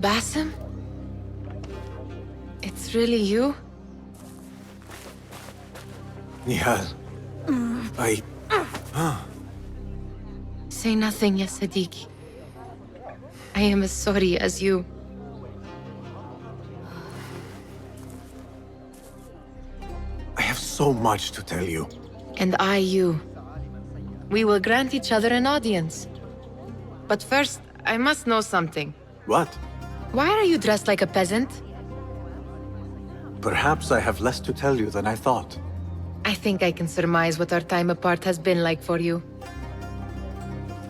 Basim? It's really you? Nihal. Say nothing, ya Sadiq. I am as sorry as you. I have so much to tell you. And I you. We will grant each other an audience. But first, I must know something. What? Why are you dressed like a peasant? Perhaps I have less to tell you than I thought. I think I can surmise what our time apart has been like for you.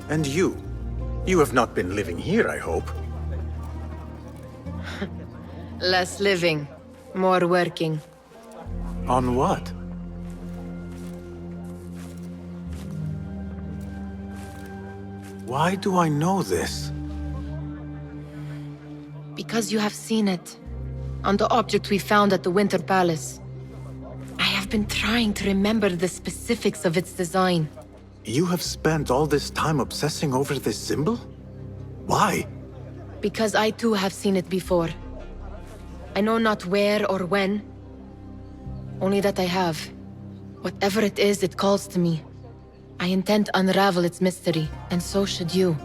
And you? You have not been living here, I hope. Less living, more working. On what? Why do I know this? Because you have seen it. On the object we found at the Winter Palace. I have been trying to remember the specifics of its design. You have spent all this time obsessing over this symbol? Why? Because I too have seen it before. I know not where or when. Only that I have. Whatever it is, it calls to me. I intend to unravel its mystery, and so should you.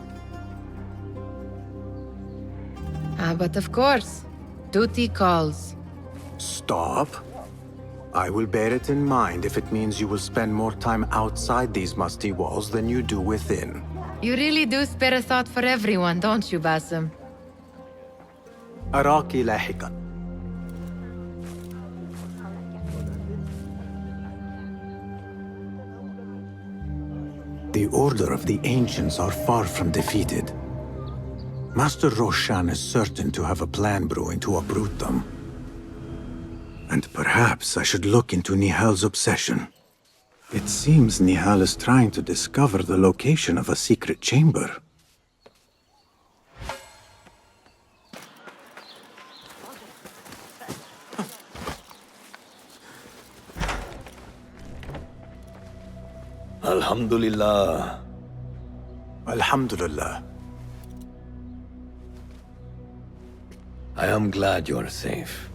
But of course, duty calls. Stop. I will bear it in mind if it means you will spend more time outside these musty walls than you do within. You really do spare a thought for everyone, don't you, Basim? أراك لاحقا. The Order of the Ancients are far from defeated. Master Roshan is certain to have a plan brewing to uproot them. And perhaps I should look into Nihal's obsession. It seems Nihal is trying to discover the location of a secret chamber. Alhamdulillah. Alhamdulillah. I am glad you're safe.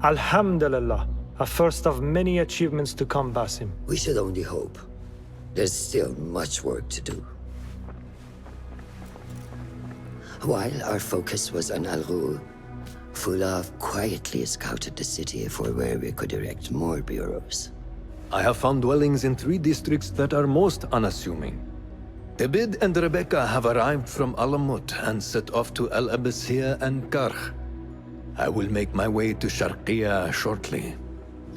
Alhamdulillah, a first of many achievements to come, Basim. We should only hope. There's still much work to do. While our focus was on Al-Ghul, Fulaf quietly scouted the city for where we could erect more bureaus. I have found dwellings in 3 districts that are most unassuming. Abid and Rebecca have arrived from Alamut and set off to Al Abbasiyah and Karh. I will make my way to Sharqiya shortly.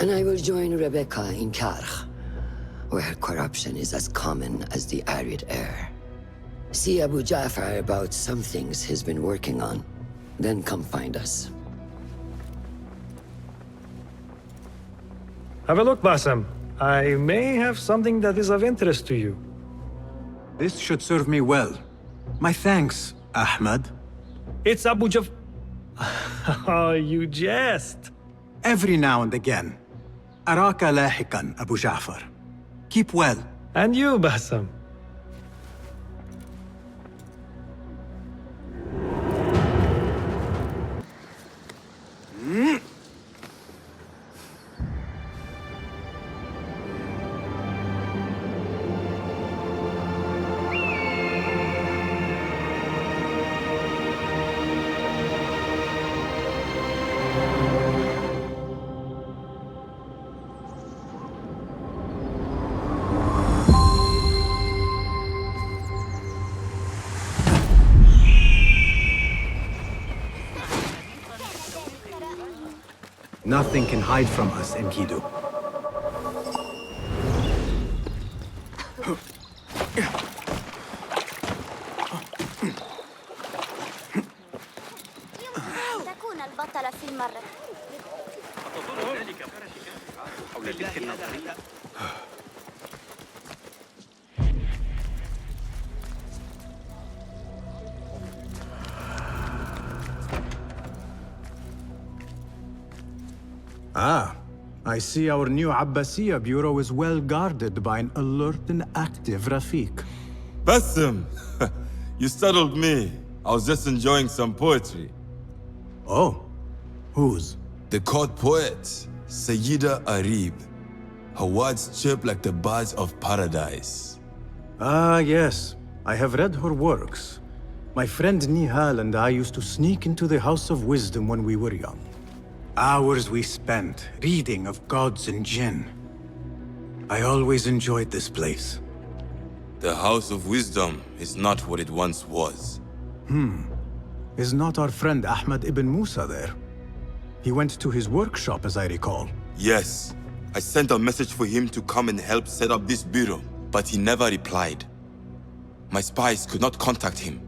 And I will join Rebecca in Karh, where corruption is as common as the arid air. See Abu Ja'far about some things he's been working on, then come find us. Have a look, Basim. I may have something that is of interest to you. This should serve me well. My thanks, Ahmed. It's Abu Jaf... Oh, you jest. Every now and again. Araka lahikan, Abu Ja'far. Keep well. And you, Basim. Nothing can hide from us, Enkidu. تكون البطلة في المرة. حول تلك النظرية. Ah, I see our new Abbasiyah bureau is well guarded by an alert and active Rafiq. Basim, you startled me. I was just enjoying some poetry. Oh, whose? The court poet, Sayyida Arib. Her words chirp like the birds of paradise. Ah, yes. I have read her works. My friend Nihal and I used to sneak into the House of Wisdom when we were young. Hours we spent reading of gods and jinn. I always enjoyed this place. The House of Wisdom is not what it once was. Is not our friend Ahmad ibn Musa there? He went to his workshop, as I recall. Yes, I sent a message for him to come and help set up this bureau, but he never replied. My spies could not contact him.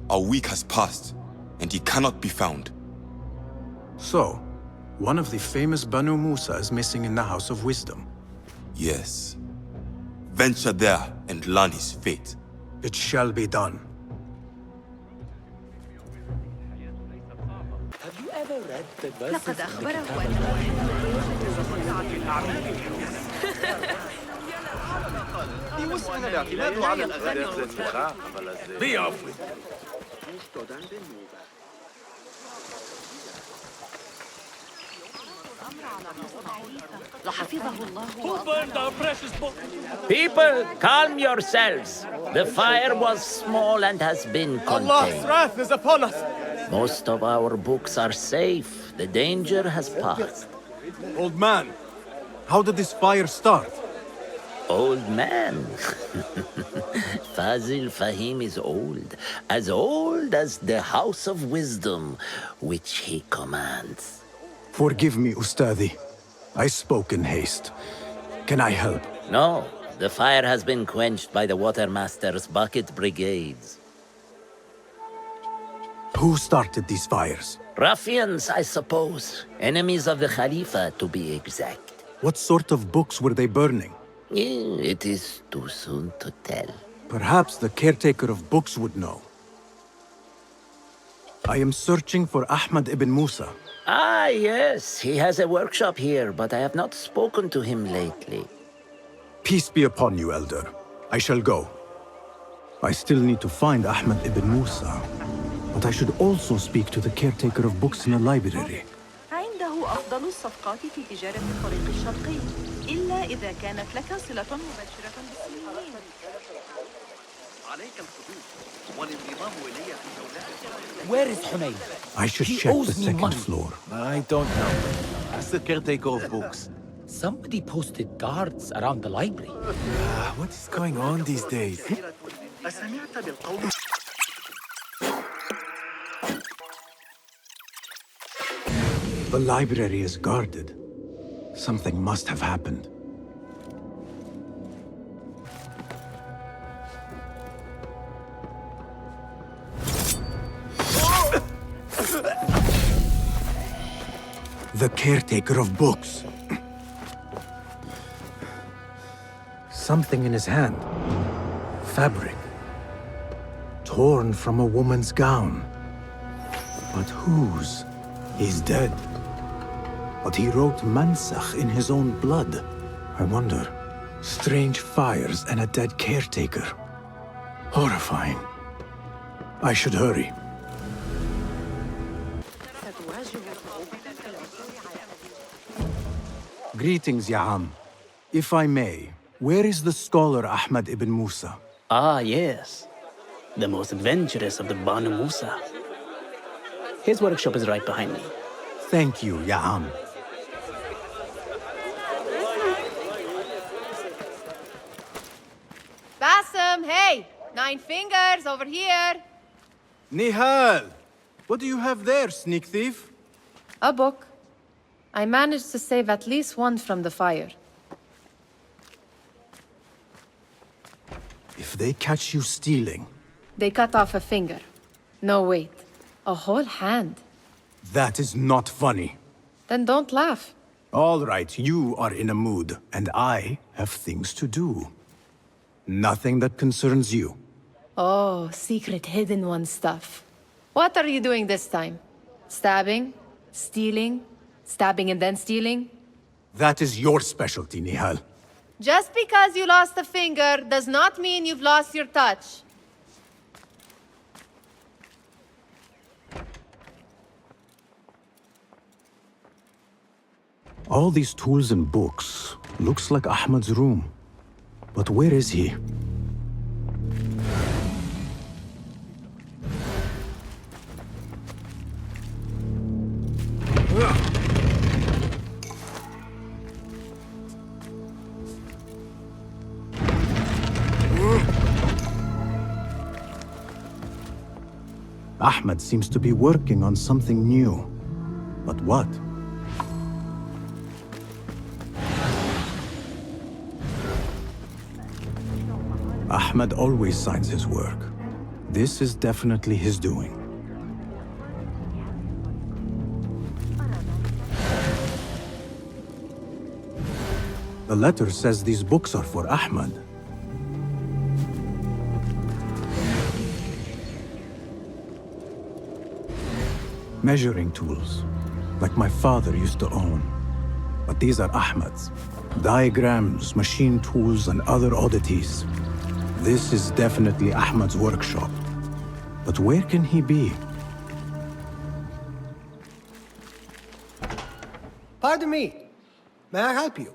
A week has passed, and he cannot be found. So, one of the famous Banu Musa is missing in the House of Wisdom. Yes. Venture there and learn his fate. It shall be done. لقد أخبره يوسعنا الاعتماد على الأغاني ضيافة. People, calm yourselves. The fire was small and has been contained. wrath is upon us. Most of our books are safe. The danger has passed. Old man, how did this fire start? Old man. Fazil Fahim is old as the House of Wisdom, which he commands. Forgive me, Ustadi. I spoke in haste. Can I help? No, the fire has been quenched by the Watermaster's bucket brigades. Who started these fires? Ruffians, I suppose. Enemies of the Khalifa, to be exact. What sort of books were they burning? It is too soon to tell. Perhaps the caretaker of books would know. I am searching for Ahmad ibn Musa. Ah, yes, he has a workshop here, but I have not spoken to him lately. Peace be upon you, Elder. I shall go. I still need to find Ahmad ibn Musa, but I should also speak to the caretaker of books in the library. عنده أفضل الصفقات في تجارة الطريق الشرقي إلا إذا كانت لك صلة مباشرة بالصينيين. عليك الحدود والانضمام إلي في دولتك. Where is Hunayn? I should He check owes the me second money. floor. I don't know. Ask the caretaker of books. Somebody posted guards around the library. What is going on these days? أسمعت بالقول؟ The library is guarded. Something must have happened. The caretaker of books. Something in his hand. Fabric. Torn from a woman's gown. But whose? He's dead. But he wrote Mansakh in his own blood. I wonder. Strange fires and a dead caretaker. Horrifying. I should hurry. Greetings, Ya'am. If I may, where is the scholar Ahmad ibn Musa? Ah, yes. The most adventurous of the Banu Musa. His workshop is right behind me. Thank you, Ya'am. Basim, hey! 9 fingers, over here! Nihal! What do you have there, sneak thief? A book. I managed to save at least one from the fire. If they catch you stealing, They cut off a finger. No, wait. A whole hand. that is not funny. Then don't laugh. All right, you are in a mood, and I have things to do. Nothing that concerns you. Oh, secret hidden one stuff. What are you doing this time? Stabbing? Stealing? Stabbing and then stealing? That is your specialty, Nihal. Just because you lost a finger does not mean you've lost your touch. All these tools and books. Looks like Ahmad's room. But where is he? Ahmad seems to be working on something new. But what? Ahmad always signs his work. This is definitely his doing. The letter says these books are for Ahmad. Measuring tools, like my father used to own. But these are Ahmad's. Diagrams, machine tools, and other oddities. This is definitely Ahmad's workshop. But where can he be? Pardon me. May I help you?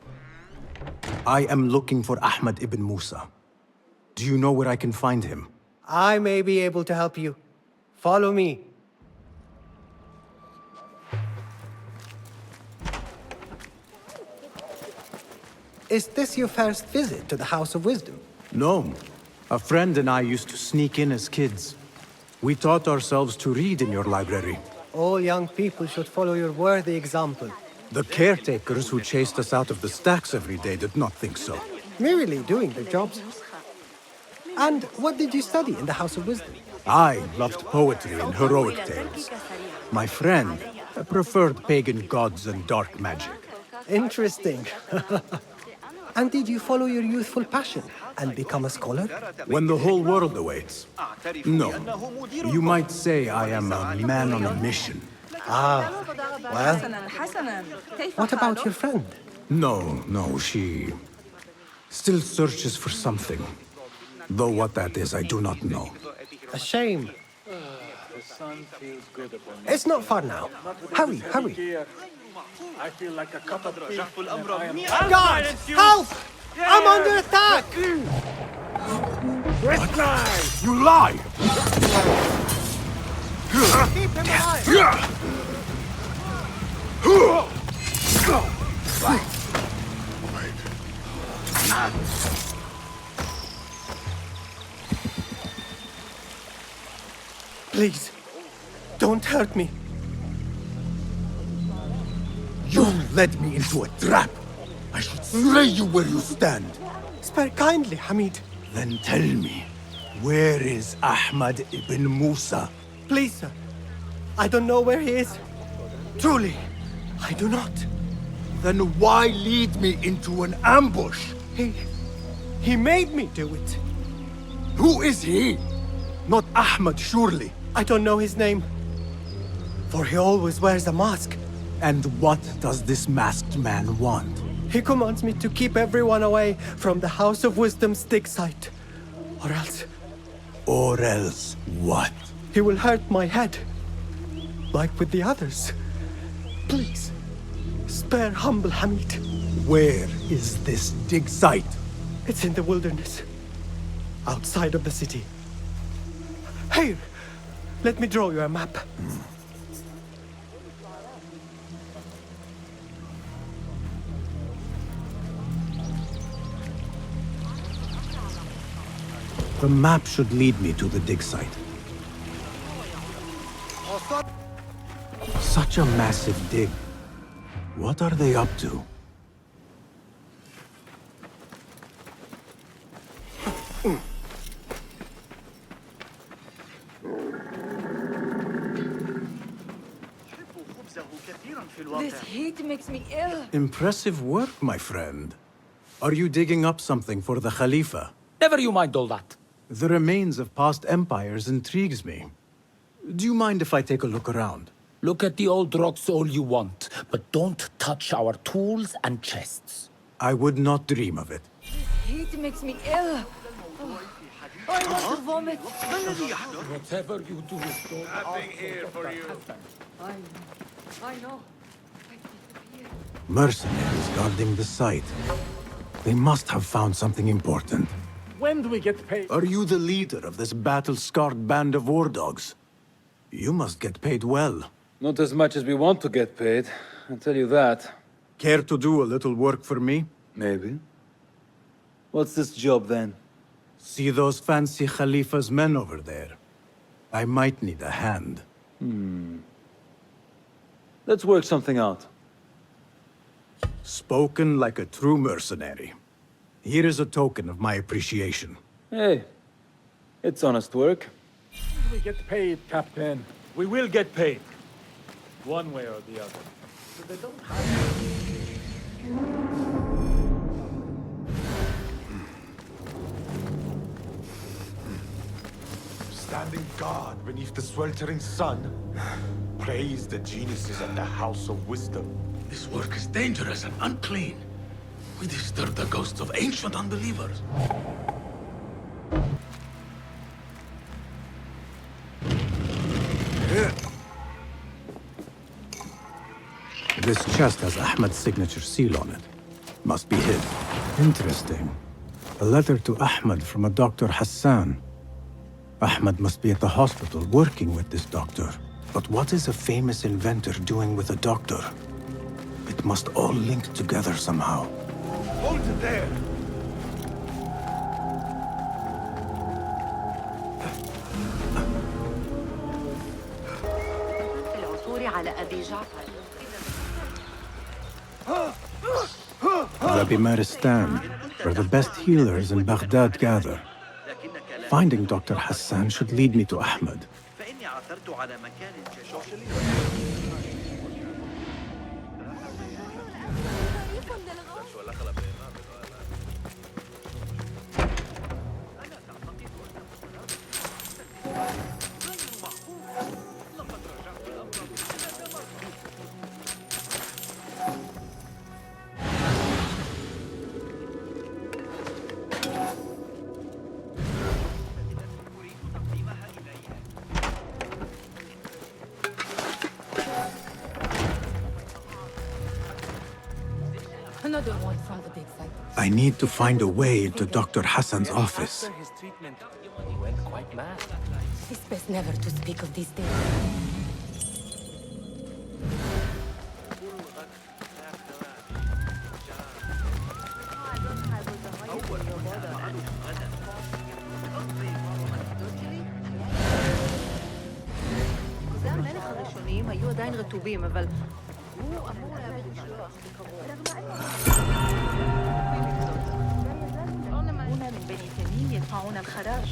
I am looking for Ahmad ibn Musa. Do you know where I can find him? I may be able to help you. Follow me. Is this your first visit to the House of Wisdom? No. A friend and I used to sneak in as kids. We taught ourselves to read in your library. All young people should follow your worthy example. The caretakers who chased us out of the stacks every day did not think so. Merely doing their jobs. And what did you study in the House of Wisdom? I loved poetry and heroic tales. My friend preferred pagan gods and dark magic. Interesting. And did you follow your youthful passion and become a scholar? When the whole world awaits. No. You might say I am a man on a mission. Ah, well. What about your friend? No, she still searches for something. Though what that is, I do not know. A shame. It's not far now. Hurry, hurry. I feel like a cup of tea. Guards, help! I'm under attack! You lie! Keep him alive! Please, don't hurt me. You led me into a trap. I should slay you where you stand. Spare kindly, Hamid. Then tell me, where is Ahmad ibn Musa? Please, sir. I don't know where he is. Truly, I do not. Then why lead me into an ambush? He made me do it. Who is he? Not Ahmad, surely. I don't know his name. For he always wears a mask. And what does this masked man want? He commands me to keep everyone away from the House of Wisdom's dig site. Or else... Or else what? He will hurt my head. Like with the others. Please, spare humble Hamid. Where is this dig site? It's in the wilderness. Outside of the city. Here, let me draw you a map. The map should lead me to the dig site. Such a massive dig. What are they up to? This heat makes me ill. Impressive work, my friend. Are you digging up something for the Khalifa? Never you mind all that. The remains of past empires intrigues me. Do you mind if I take a look around? Look at the old rocks all you want, but don't touch our tools and chests. I would not dream of it. Heat makes me ill. Oh, I want to vomit. Whatever you do, don't Nothing here for you. I know. I disappear. Mercenaries guarding the site. They must have found something important. When do we get paid? Are you the leader of this battle-scarred band of war dogs? You must get paid well. Not as much as we want to get paid, I'll tell you that. Care to do a little work for me? Maybe. What's this job then? See those fancy Khalifa's men over there? I might need a hand. Let's work something out. Spoken like a true mercenary. Here is a token of my appreciation. Hey, it's honest work. When do we get paid, Captain? We will get paid. One way or the other. But they don't have... Standing guard beneath the sweltering sun. Praise the geniuses of the House of Wisdom. This work is dangerous and unclean. We disturb the ghosts of ancient unbelievers. This chest has Ahmed's signature seal on it. Must be hid. Interesting. A letter to Ahmed from a Dr. Hassan. Ahmed must be at the hospital working with this doctor. But what is a famous inventor doing with a doctor? It must all link together somehow. Hold it there! العثور على أبي جعفر. Rabbi Maristan, where the best healers in Baghdad gather. Finding Dr. Hassan should lead me to Ahmed. Another one from the big site. I need to find a way into Dr. Hassan's office. His treatment, he went quite mad. It's best never to speak of these things. הראשוניים היו עדיין רטובים, אבל הוא אמור להביא לשלוח هنا من بني تميم يدفعون الخراج.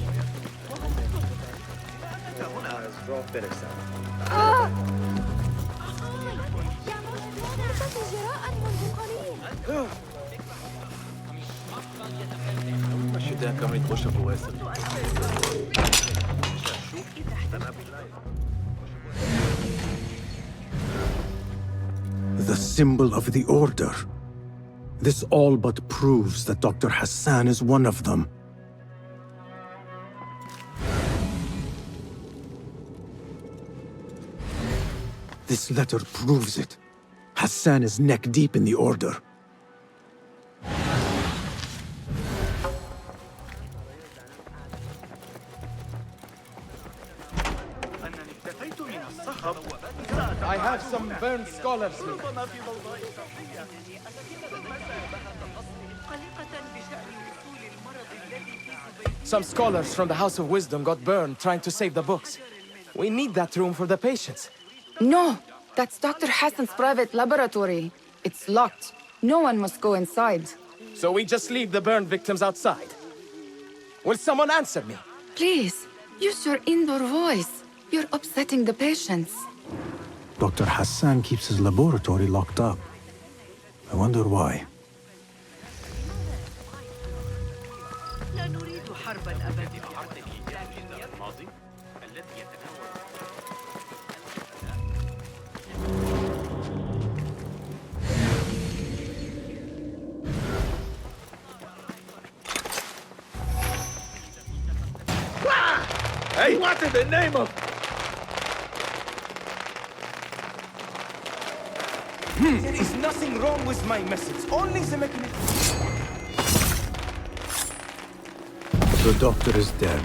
The symbol of the Order. This all but proves that Dr. Hassan is one of them. This letter proves it. Hassan is neck deep in the Order. I have some burned scholars here. Some scholars from the House of Wisdom got burned trying to save the books. We need that room for the patients. No, that's Dr. Hassan's private laboratory. It's locked. No one must go inside. So we just leave the burned victims outside. Will someone answer me? Please, use your indoor voice. You're upsetting the patients. Dr. Hassan keeps his laboratory locked up. I wonder why. لا نريد حربا أبدية لكن الماضي الذي يتناول Hey, what in the name of... There is nothing wrong with my message, only the mechanism. The doctor is dead.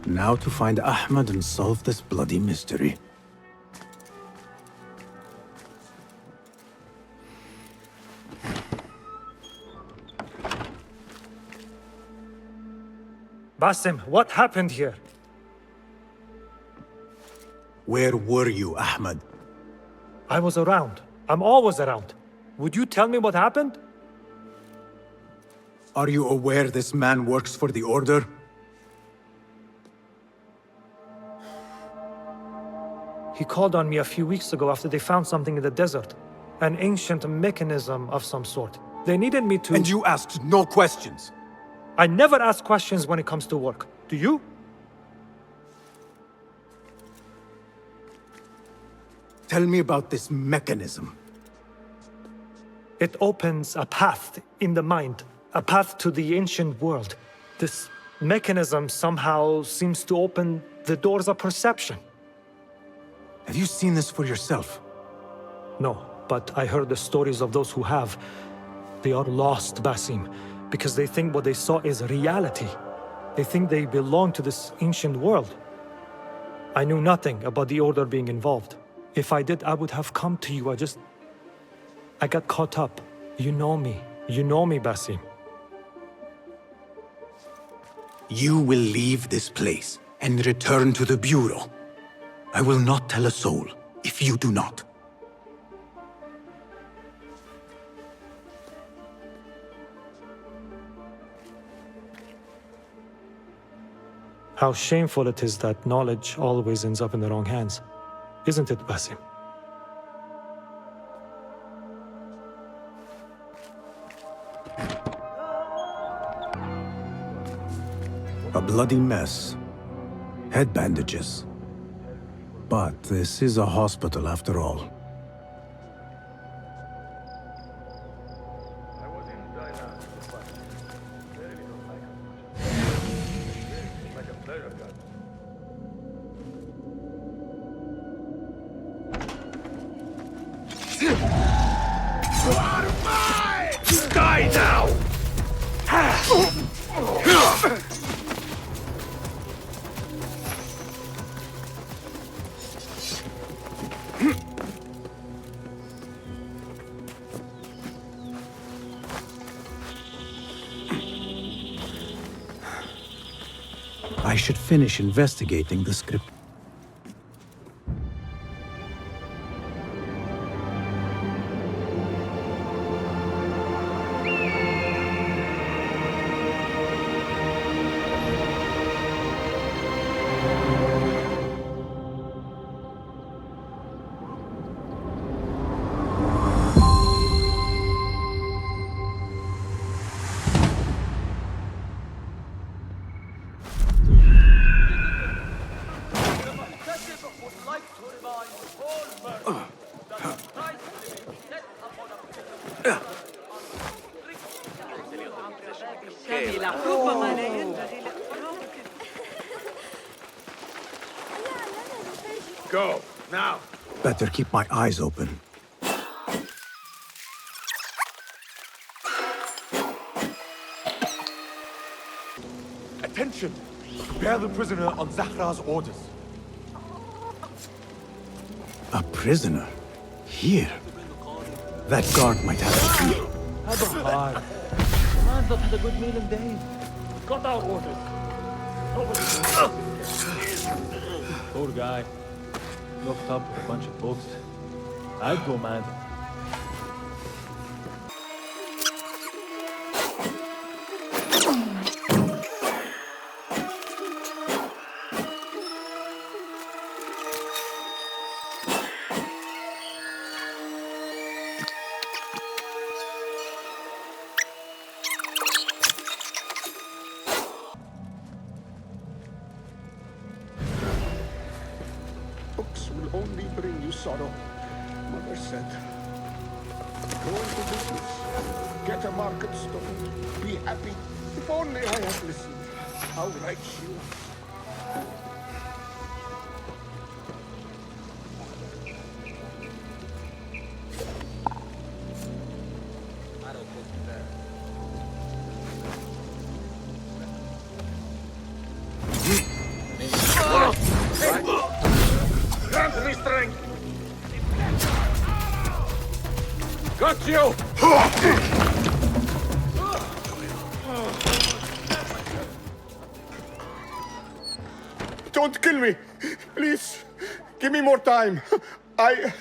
Now to find Ahmed and solve this bloody mystery. Basim, what happened here? Where were you, Ahmed? I was around. I'm always around. Would you tell me what happened? Are you aware this man works for the Order? He called on me a few weeks ago after they found something in the desert. An ancient mechanism of some sort. They needed me to... And you asked no questions? I never ask questions when it comes to work. Do you? Tell me about this mechanism. It opens a path in the mind, a path to the ancient world. This mechanism somehow seems to open the doors of perception. Have you seen this for yourself? No, but I heard the stories of those who have. They are lost, Basim, because they think what they saw is reality. They think they belong to this ancient world. I knew nothing about the Order being involved. If I did, I would have come to you. I got caught up. You know me. You know me, Basim. You will leave this place and return to the Bureau. I will not tell a soul if you do not. How shameful it is that knowledge always ends up in the wrong hands. Isn't it, Basim? A bloody mess. Head bandages. But this is a hospital after all. Die now! I should finish investigating the script. Go, now! Better keep my eyes open. Attention! Bear the prisoner on Zahra's orders. A prisoner? Here? That guard might have a key. Have a heart. The man's not had a good meal in days. Got our orders. Poor guy. Locked up with a bunch of books. I'd go mad. Books will only bring you sorrow, Mother said. Go into business. Get a market stone. Be happy. If only I had listened. How right you are. Got you! Don't kill me! Please, give me more time. I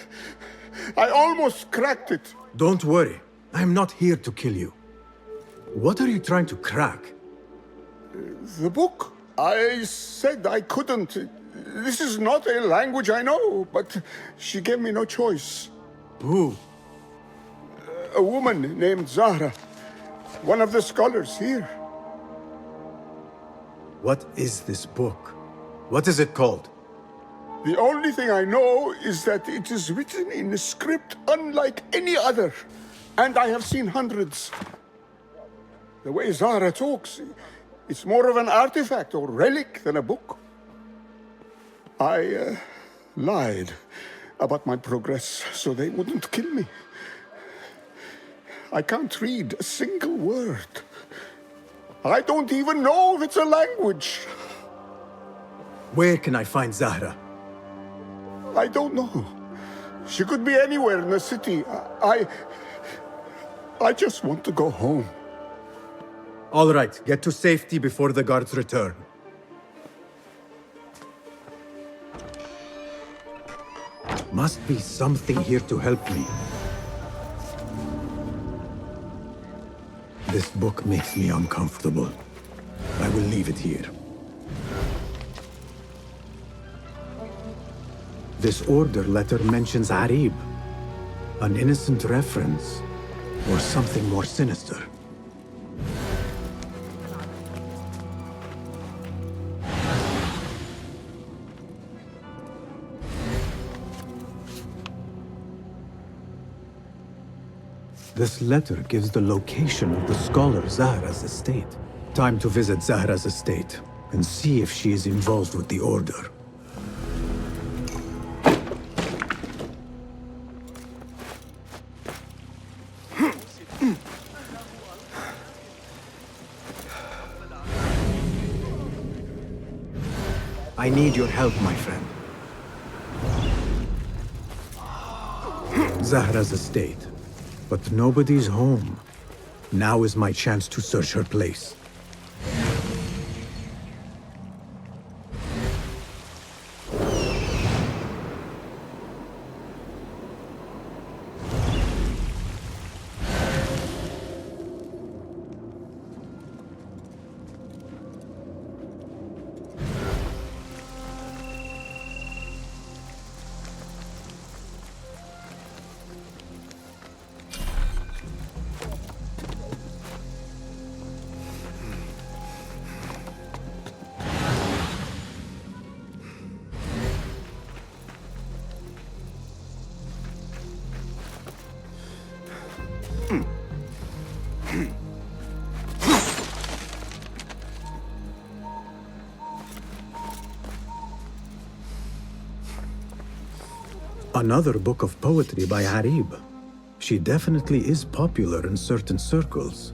almost cracked it. Don't worry. I'm not here to kill you. What are you trying to crack? The book. I said I couldn't. This is not a language I know, but she gave me no choice. Who? A woman named Zahra. One of the scholars here. What is this book? What is it called? The only thing I know is that it is written in a script unlike any other. And I have seen hundreds. The way Zahra talks, it's more of an artifact or relic than a book. I lied about my progress so they wouldn't kill me. I can't read a single word. I don't even know if it's a language. Where can I find Zahra? I don't know. She could be anywhere in the city. I just want to go home. All right, get to safety before the guards return. Must be something here to help me. This book makes me uncomfortable. I will leave it here. This order letter mentions Arib. An innocent reference, or something more sinister. This letter gives the location of the scholar Zahra's estate. Time to visit Zahra's estate and see if she is involved with the order. I need your help, my friend. Zahra's estate. But nobody's home. Now is my chance to search her place. Another book of poetry by Arib. She definitely is popular in certain circles.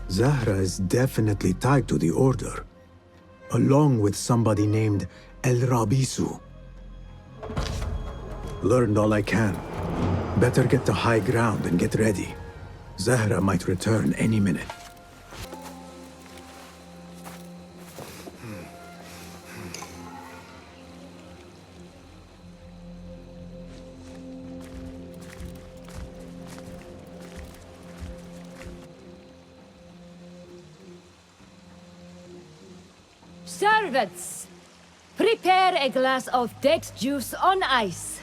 Zahra is definitely tied to the order, along with somebody named El Rabisu. Learned all I can. Better get to high ground and get ready. Zahra might return any minute. Servants, prepare a glass of date juice on ice.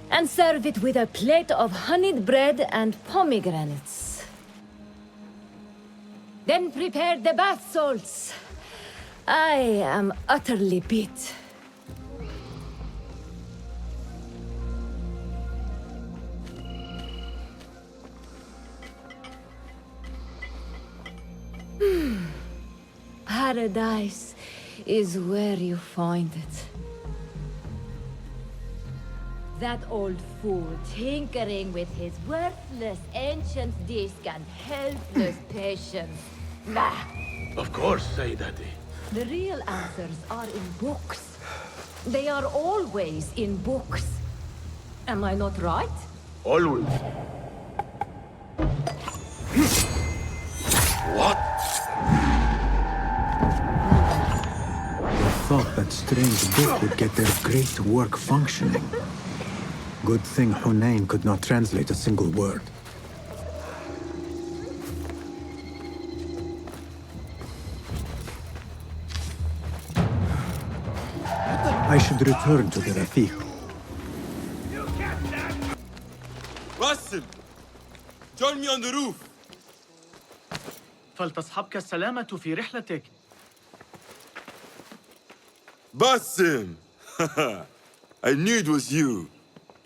And serve it with a plate of honeyed bread and pomegranates. Then prepare the bath salts. I am utterly beat. Paradise is where you find it. That old fool tinkering with his worthless ancient disc and helpless patience. Bah! Of course, Sayyidati. The real answers are in books. They are always in books. Am I not right? Always. What? Thought that strange book would get their great work functioning. Good thing Hunain could not translate a single word. I should return to the Rafiq. Basim! Join me on the roof! فلتصحبك السلامة في رحلتك. Basim! I knew it was you.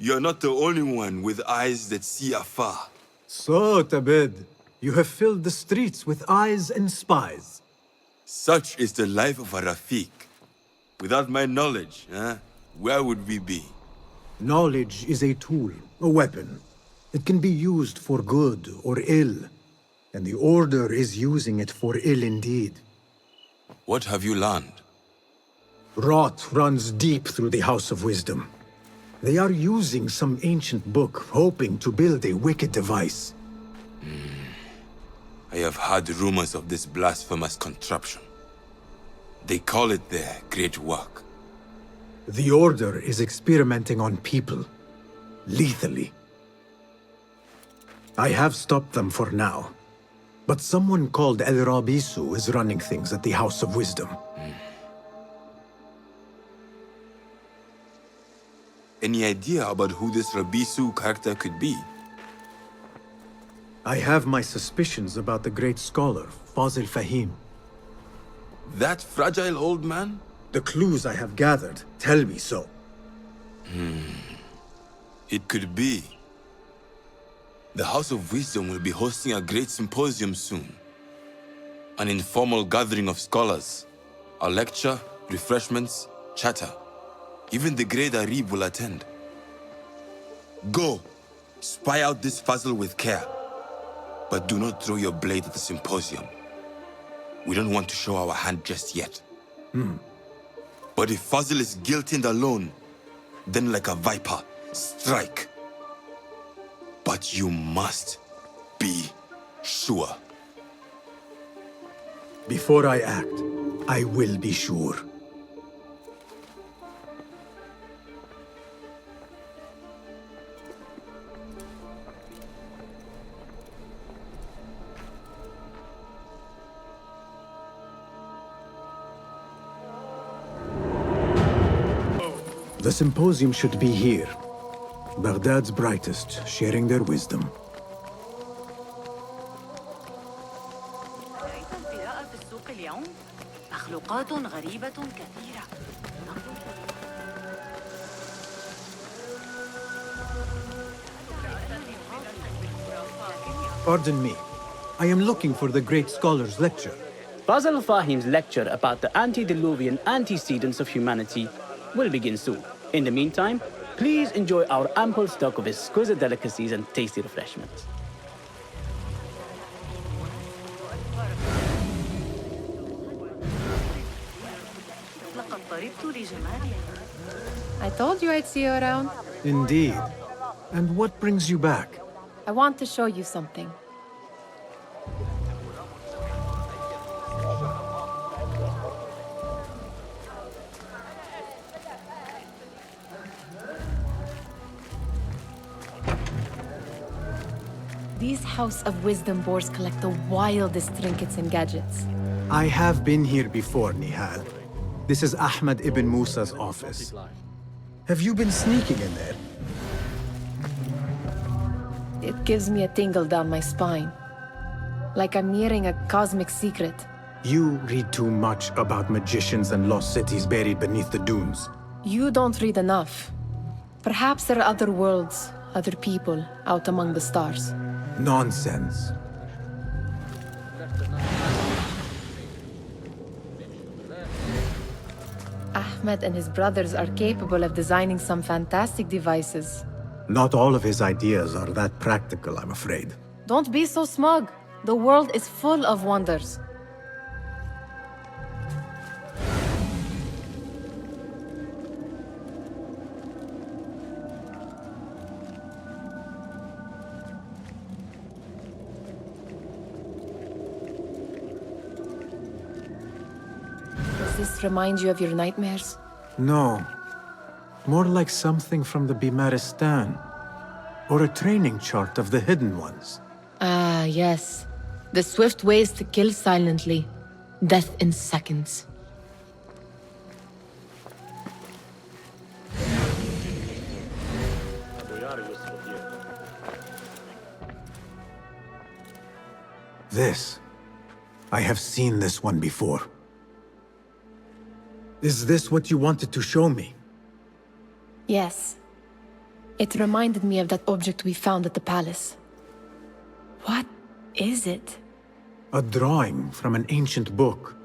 You're not the only one with eyes that see afar. So, Tabid, you have filled the streets with eyes and spies. Such is the life of a Rafiq. Without my knowledge, where would we be? Knowledge is a tool, a weapon. It can be used for good or ill. And the Order is using it for ill indeed. What have you learned? Rot runs deep through the House of Wisdom. They are using some ancient book, hoping to build a wicked device. I have heard rumors of this blasphemous contraption. They call it their great work. The Order is experimenting on people, lethally. I have stopped them for now, but someone called El Rabisu is running things at the House of Wisdom. Any idea about who this Rabisu character could be? I have my suspicions about the great scholar, Fazil Fahim. That fragile old man? The clues I have gathered tell me so. It could be. The House of Wisdom will be hosting a great symposium soon. An informal gathering of scholars. A lecture, refreshments, chatter. Even the great Arib will attend. Go, spy out this Fazil with care. But do not throw your blade at the symposium. We don't want to show our hand just yet. But if Fazil is guilty and alone, then like a viper, strike. But you must be sure. Before I act, I will be sure. The symposium should be here. Baghdad's brightest, sharing their wisdom. القراءة في السوق اليوم مخلوقات غريبة كثيرة. Pardon me. I am looking for the great scholar's lecture. Fazl Fahim's lecture about the antediluvian antecedents of humanity will begin soon. In the meantime, please enjoy our ample stock of exquisite delicacies and tasty refreshments. I told you I'd see you around. Indeed. And what brings you back? I want to show you something. These House of Wisdom boars collect the wildest trinkets and gadgets. I have been here before, Nihal. This is Ahmed ibn Musa's office. Have you been sneaking in there? It gives me a tingle down my spine. Like I'm nearing a cosmic secret. You read too much about magicians and lost cities buried beneath the dunes. You don't read enough. Perhaps there are other worlds, other people, out among the stars. Nonsense. Ahmed and his brothers are capable of designing some fantastic devices. Not all of his ideas are that practical, I'm afraid. Don't be so smug. The world is full of wonders. Does this remind you of your nightmares? No. More like something from the Bimaristan. Or a training chart of the Hidden Ones. Ah, yes. The swift ways to kill silently. Death in seconds. This. I have seen this one before. Is this what you wanted to show me? Yes. It reminded me of that object we found at the palace. What is it? A drawing from an ancient book.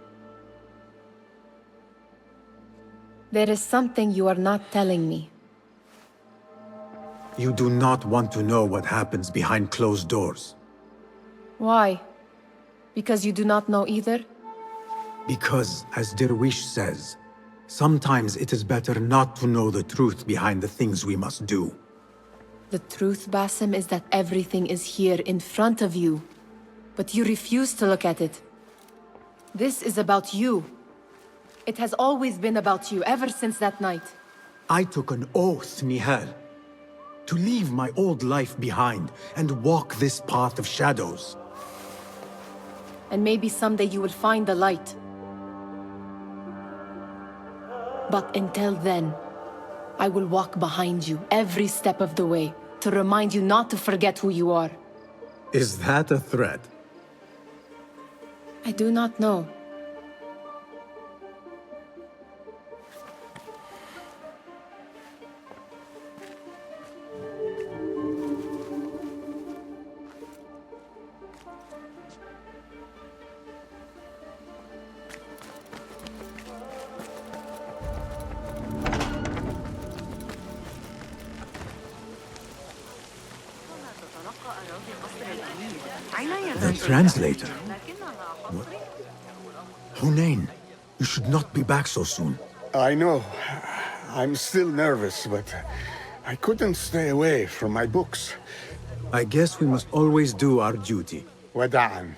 There is something you are not telling me. You do not want to know what happens behind closed doors. Why? Because you do not know either? Because, as Derwish says, sometimes it is better not to know the truth behind the things we must do. The truth, Basim, is that everything is here in front of you. But you refuse to look at it. This is about you. It has always been about you, ever since that night. I took an oath, Nihal, to leave my old life behind and walk this path of shadows. And maybe someday you will find the light. But until then, I will walk behind you every step of the way to remind you not to forget who you are. Is that a threat? I do not know. The translator? What? Hunain, you should not be back so soon. I know. I'm still nervous, but I couldn't stay away from my books. I guess we must always do our duty. وداعاً.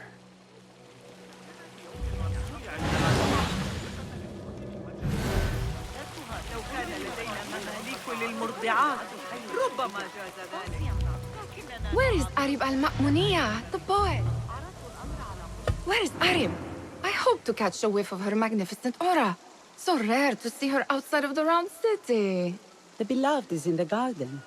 Where is Arib al-Ma'muniyah, the poet? Where is Arib? I hope to catch a whiff of her magnificent aura. So rare to see her outside of the round city. The beloved is in the garden,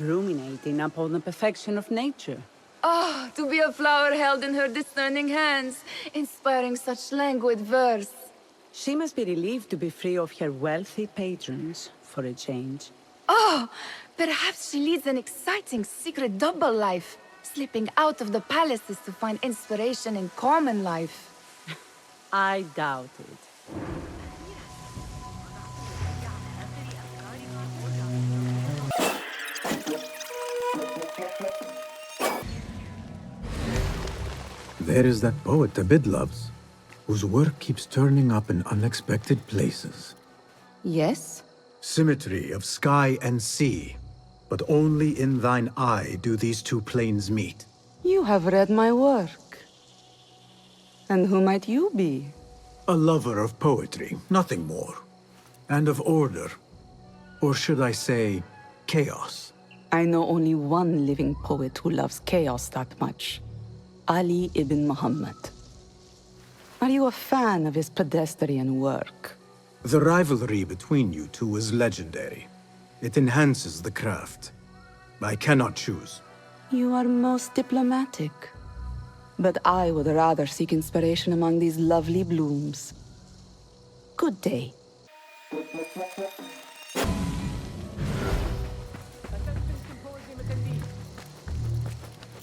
ruminating upon the perfection of nature. Oh, to be a flower held in her discerning hands, inspiring such languid verse. She must be relieved to be free of her wealthy patrons, for a change. Oh, perhaps she leads an exciting secret double life, slipping out of the palaces to find inspiration in common life. I doubt it. There is that poet Abid loves, whose work keeps turning up in unexpected places. Yes? Symmetry of sky and sea, but only in thine eye do these two planes meet. You have read my work. And who might you be? A lover of poetry, nothing more. And of order. Or should I say, chaos. I know only one living poet who loves chaos that much. Ali ibn Muhammad. Are you a fan of his pedestrian work? The rivalry between you two is legendary. It enhances the craft. I cannot choose. You are most diplomatic. But I would rather seek inspiration among these lovely blooms. Good day.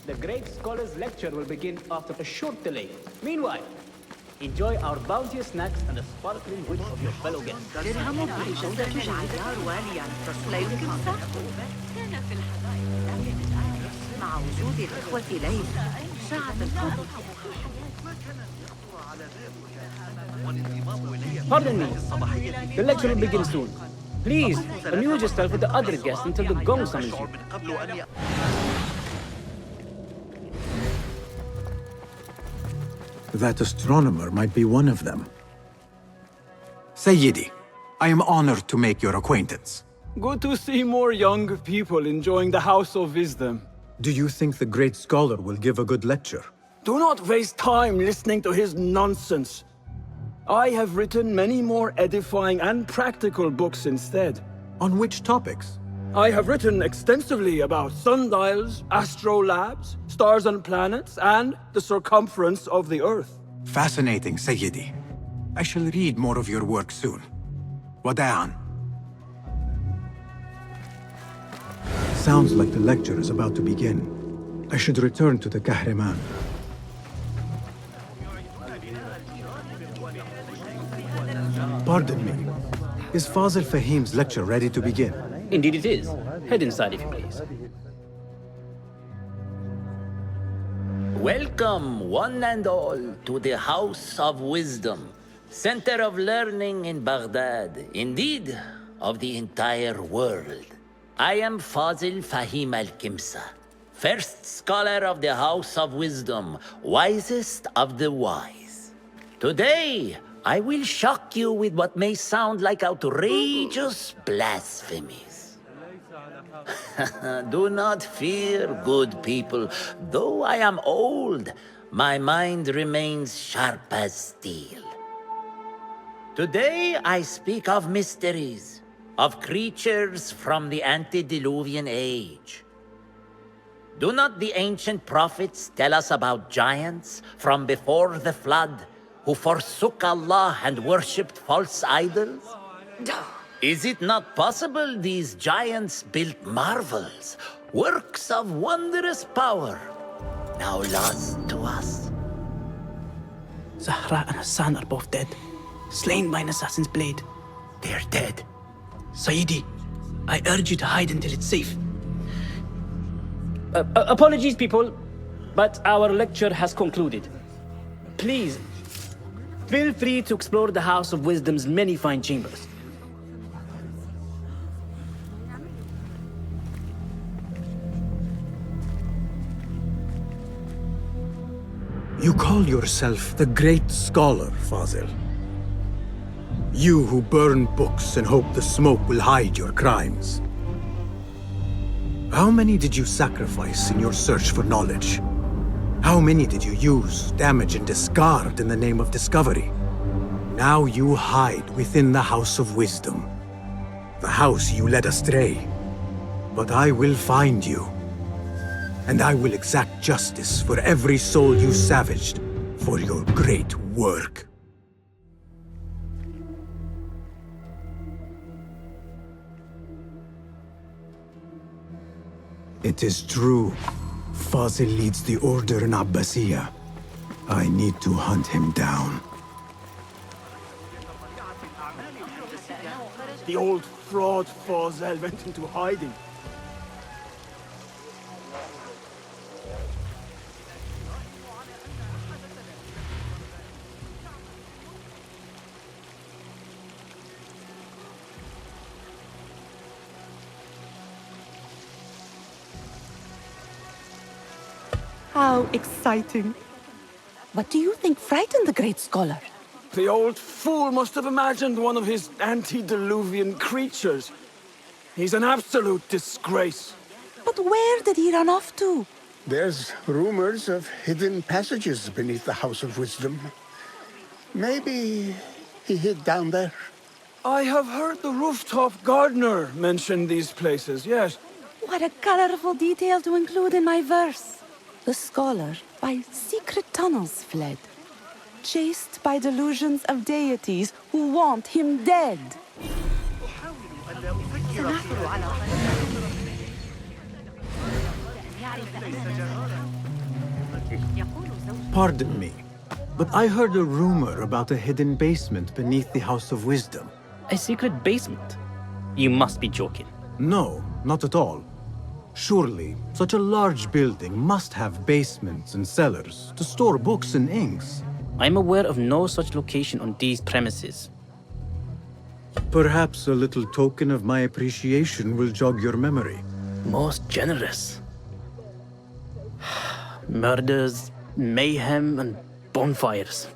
The great scholar's lecture will begin after a short delay. Meanwhile, Enjoy our bounteous snacks and the sparkling wit of your fellow guests. درهم بجودة جيدة واليا لا يمكن سرقه. كان في الحدائق لكن الآن مع وجود الإخوة ليل شاعت القمر. Pardon me. The lecture will begin soon. Please, amuse yourself with the other guests until the gong summons you. That astronomer might be one of them. Sayyidi, I am honored to make your acquaintance. Good to see more young people enjoying the House of Wisdom. Do you think the great scholar will give a good lecture? Do not waste time listening to his nonsense. I have written many more edifying and practical books instead. On which topics? I have written extensively about sundials, astrolabes, stars and planets, and the circumference of the Earth. Fascinating, Sayyidi. I shall read more of your work soon. Wada'an. Sounds like the lecture is about to begin. I should return to the Kahraman. Pardon me. Is Fazil Fahim's lecture ready to begin? Indeed it is. Head inside if you please. Welcome, one and all, to the House of Wisdom, center of learning in Baghdad, indeed, of the entire world. I am Fazil Fahim al-Kimsa, first scholar of the House of Wisdom, wisest of the wise. Today, I will shock you with what may sound like outrageous blasphemies. Do not fear, good people. Though I am old, my mind remains sharp as steel. Today I speak of mysteries, of creatures from the antediluvian age. Do not the ancient prophets tell us about giants from before the flood who forsook Allah and worshipped false idols? Is it not possible these giants built marvels, works of wondrous power, now lost to us? Zahra and Hassan are both dead, slain by an assassin's blade. They're dead. Sayyidi, I urge you to hide until it's safe. Apologies, people, but our lecture has concluded. Please, feel free to explore the House of Wisdom's many fine chambers. You call yourself the great scholar, Fazil. You who burn books and hope the smoke will hide your crimes. How many did you sacrifice in your search for knowledge? How many did you use, damage, and discard in the name of discovery? Now you hide within the House of Wisdom, the house you led astray. But I will find you, and I will exact justice for every soul you savaged for your great work. It is true. Fazil leads the order in Abbasiyah. I need to hunt him down. The old fraud Fazil went into hiding. How exciting. What do you think frightened the great scholar? The old fool must have imagined one of his antediluvian creatures. He's an absolute disgrace. But where did he run off to? There's rumors of hidden passages beneath the House of Wisdom. Maybe he hid down there. I have heard the rooftop gardener mention these places, yes. What a colorful detail to include in my verse. The scholar by secret tunnels fled, chased by delusions of deities who want him dead. Pardon me. But I heard a rumor about a hidden basement beneath the House of Wisdom. A secret basement? You must be joking. No, not at all. Surely, such a large building must have basements and cellars to store books and inks. I'm aware of no such location on these premises. Perhaps a little token of my appreciation will jog your memory. Most generous. Murders, mayhem, and bonfires.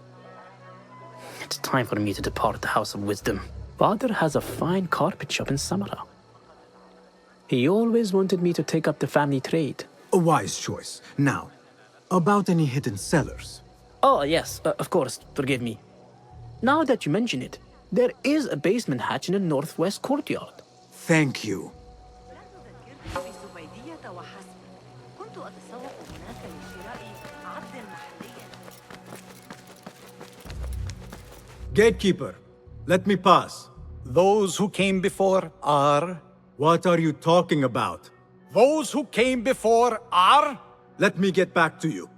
It's time for me to depart the House of Wisdom. Father has a fine carpet shop in Samara. He always wanted me to take up the family trade. A wise choice. Now, about any hidden cellars. Oh, yes, of course, forgive me. Now that you mention it, there is a basement hatch in the northwest courtyard. Thank you. Gatekeeper, let me pass. Those who came before are... What are you talking about? Those who came before are... Let me get back to you.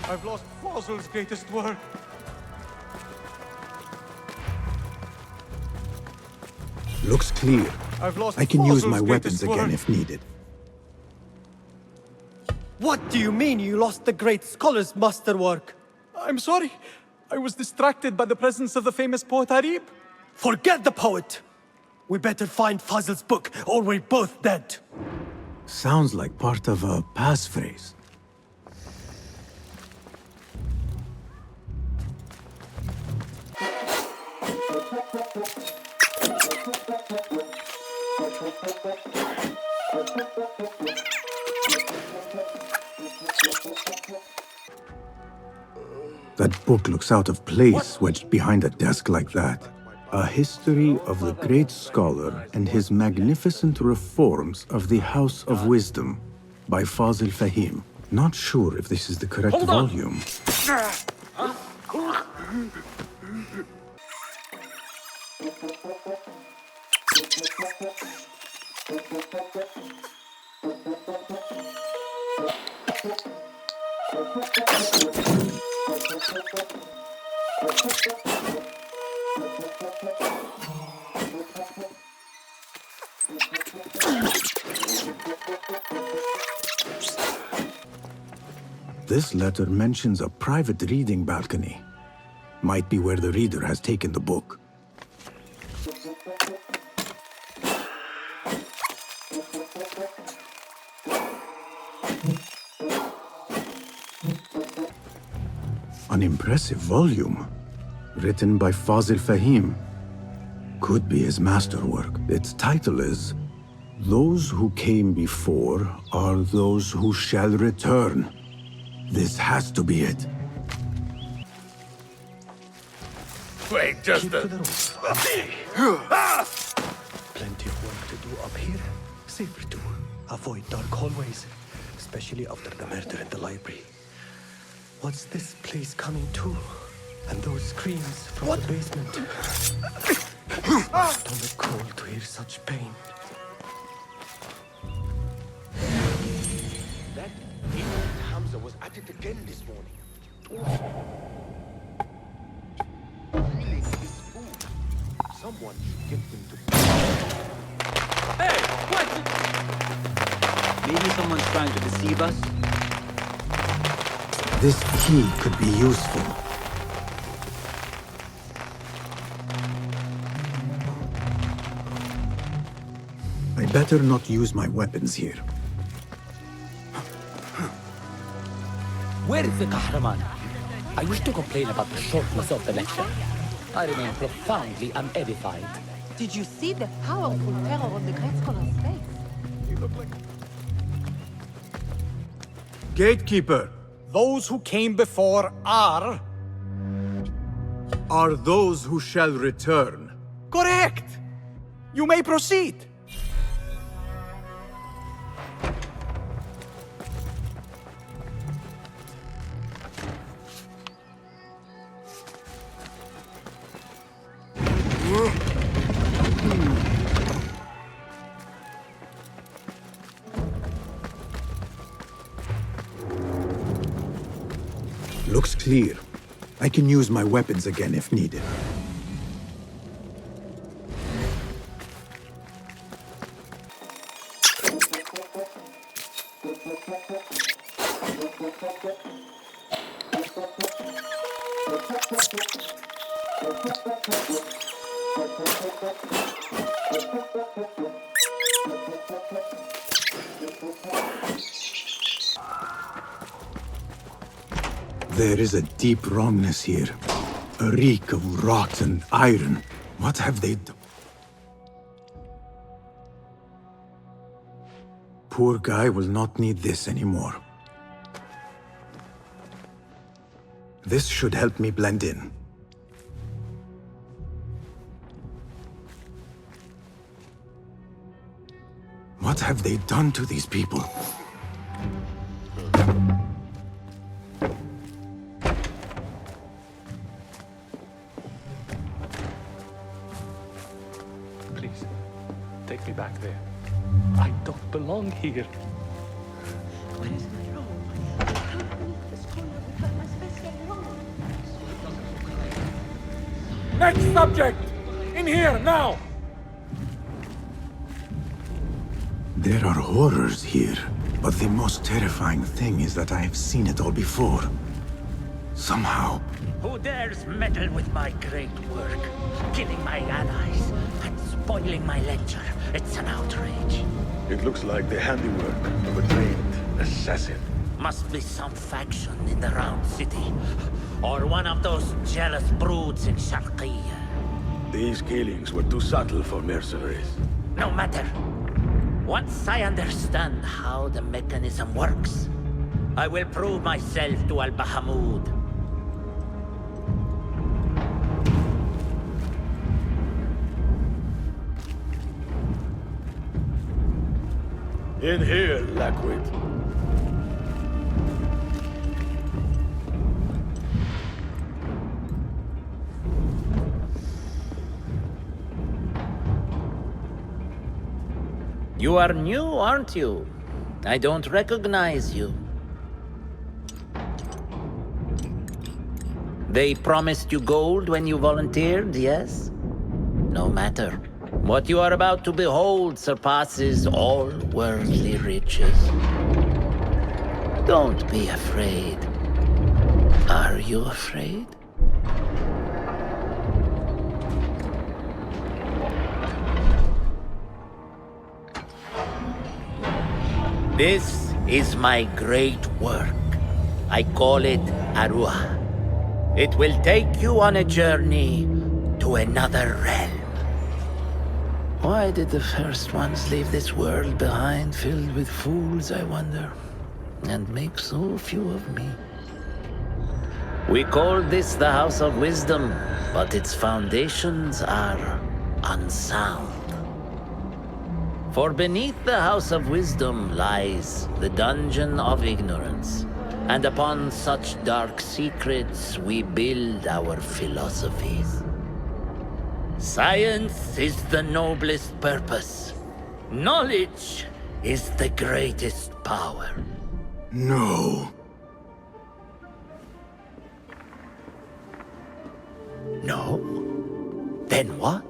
I've lost Fossil's greatest work. Looks clear. I've lost I can use my Fossil's weapons greatest again work. if needed. What do you mean you lost the great scholar's masterwork? I'm sorry. I was distracted by the presence of the famous poet Arib. Forget the poet! We better find Fazl's book, or we're both dead. Sounds like part of a passphrase. That book looks out of place wedged behind a desk like that. A history of the great scholar and his magnificent reforms of the House of Wisdom by Fazil Fahim. Not sure if this is the correct volume. This letter mentions a private reading balcony. Might be where the reader has taken the book. An impressive volume, written by Fazil Fahim. Could be his masterwork. Its title is Those Who Came Before Are Those Who Shall Return. This has to be it. Wait, just a... Plenty of work to do up here. Safer to avoid dark hallways, especially after the murder in the library. What's this place coming to? And those screams from the basement. Don't look cold to hear such pain. That idiot Hamza was at it again this morning. Stealing his food. Someone should get him to... Hey, what? Maybe someone's trying to deceive us? This key could be useful. I better not use my weapons here. Where is the Kahraman? I wish to complain about the shortness of the lecture. I remain profoundly unedified. Did you see the powerful terror on the great scholar's face? You look like... Gatekeeper! Those who came before are those who shall return. correct. You may proceed. Looks clear. I can use my weapons again if needed. There is a deep wrongness here. A reek of rot and iron. What have they done? Poor guy will not need this anymore. This should help me blend in. What have they done to these people? Please, take me back there. I don't belong here. Where is my robe? I can't believe the scholar without my special robe. Next subject! In here, now! There are horrors here, but the most terrifying thing is that I have seen it all before. Somehow. Who dares meddle with my great work? Killing my allies and spoiling my lecture. It's an outrage. It looks like the handiwork of a trained assassin. Must be some faction in the Round City. Or one of those jealous broods in Sharqiyya. These killings were too subtle for mercenaries. No matter. Once I understand how the mechanism works, I will prove myself to Al-Bahamud. In here, Lackwit. You are new, aren't you? I don't recognize you. They promised you gold when you volunteered, yes? No matter. What you are about to behold surpasses all worldly riches. Don't be afraid. Are you afraid? This is my great work. I call it Arwah. It will take you on a journey to another realm. Why did the first ones leave this world behind, filled with fools, I wonder, and make so few of me? We call this the House of Wisdom, but its foundations are unsound. For beneath the House of Wisdom lies the Dungeon of Ignorance, and upon such dark secrets we build our philosophies. Science is the noblest purpose. Knowledge is the greatest power. No. No? Then what?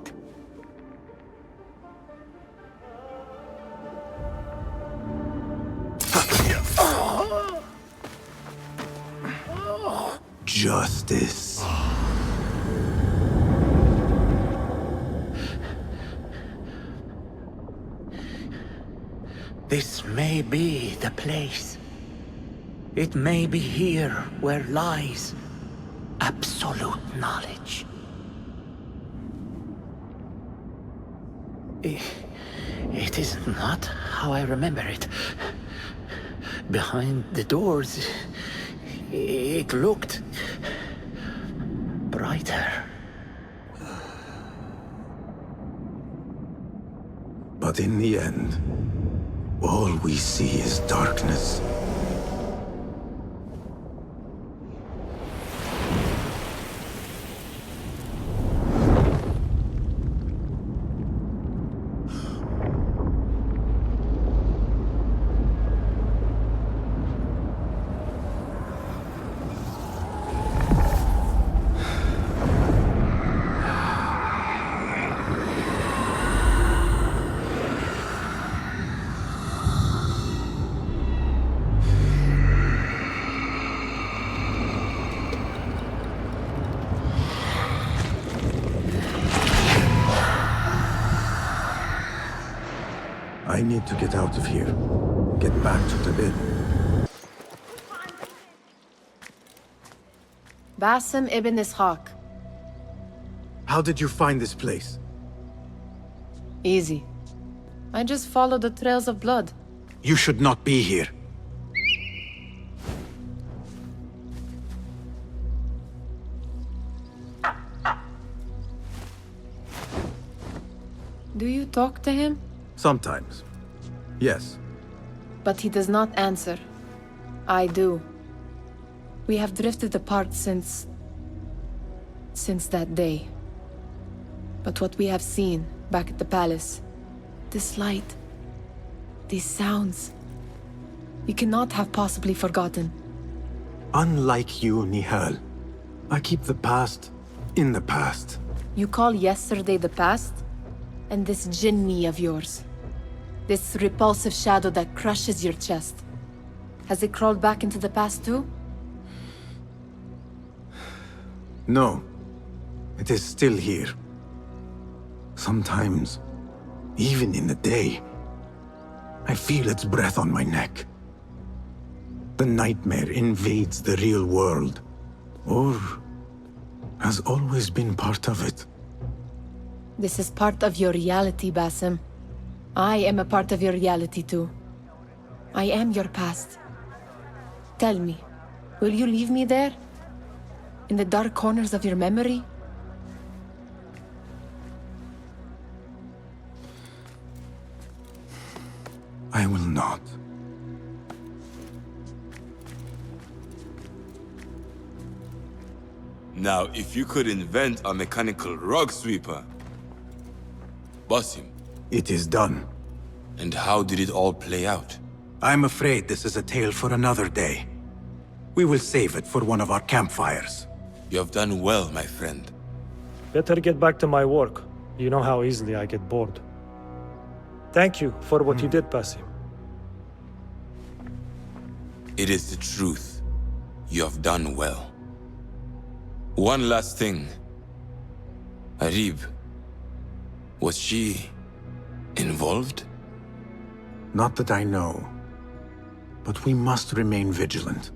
Justice. This may be the place. It may be here where lies absolute knowledge. It is not how I remember it. Behind the doors, it looked brighter. But in the end, all we see is darkness. I need to get out of here. Get back to Tibet. Basim ibn Ishaq. How did you find this place? Easy. I just followed the trails of blood. You should not be here. Do you talk to him? Sometimes. Yes. But he does not answer. I do. We have drifted apart since that day. But what we have seen back at the palace, this light, these sounds, we cannot have possibly forgotten. Unlike you, Nihal, I keep the past in the past. You call yesterday the past? And this jinni of yours, this repulsive shadow that crushes your chest, has it crawled back into the past too? No. It is still here. Sometimes, even in the day, I feel its breath on my neck. The nightmare invades the real world, or has always been part of it. This is part of your reality, Basim. I am a part of your reality too. I am your past. Tell me, will you leave me there? In the dark corners of your memory? I will not. Now, if you could invent a mechanical rug sweeper... Basim. It is done. And how did it all play out? I'm afraid this is a tale for another day. We will save it for one of our campfires. You have done well, my friend. Better get back to my work. You know how easily I get bored. Thank you for what you did, Basim. It is the truth. You have done well. One last thing. Arib. Was she... involved? Not that I know. But we must remain vigilant.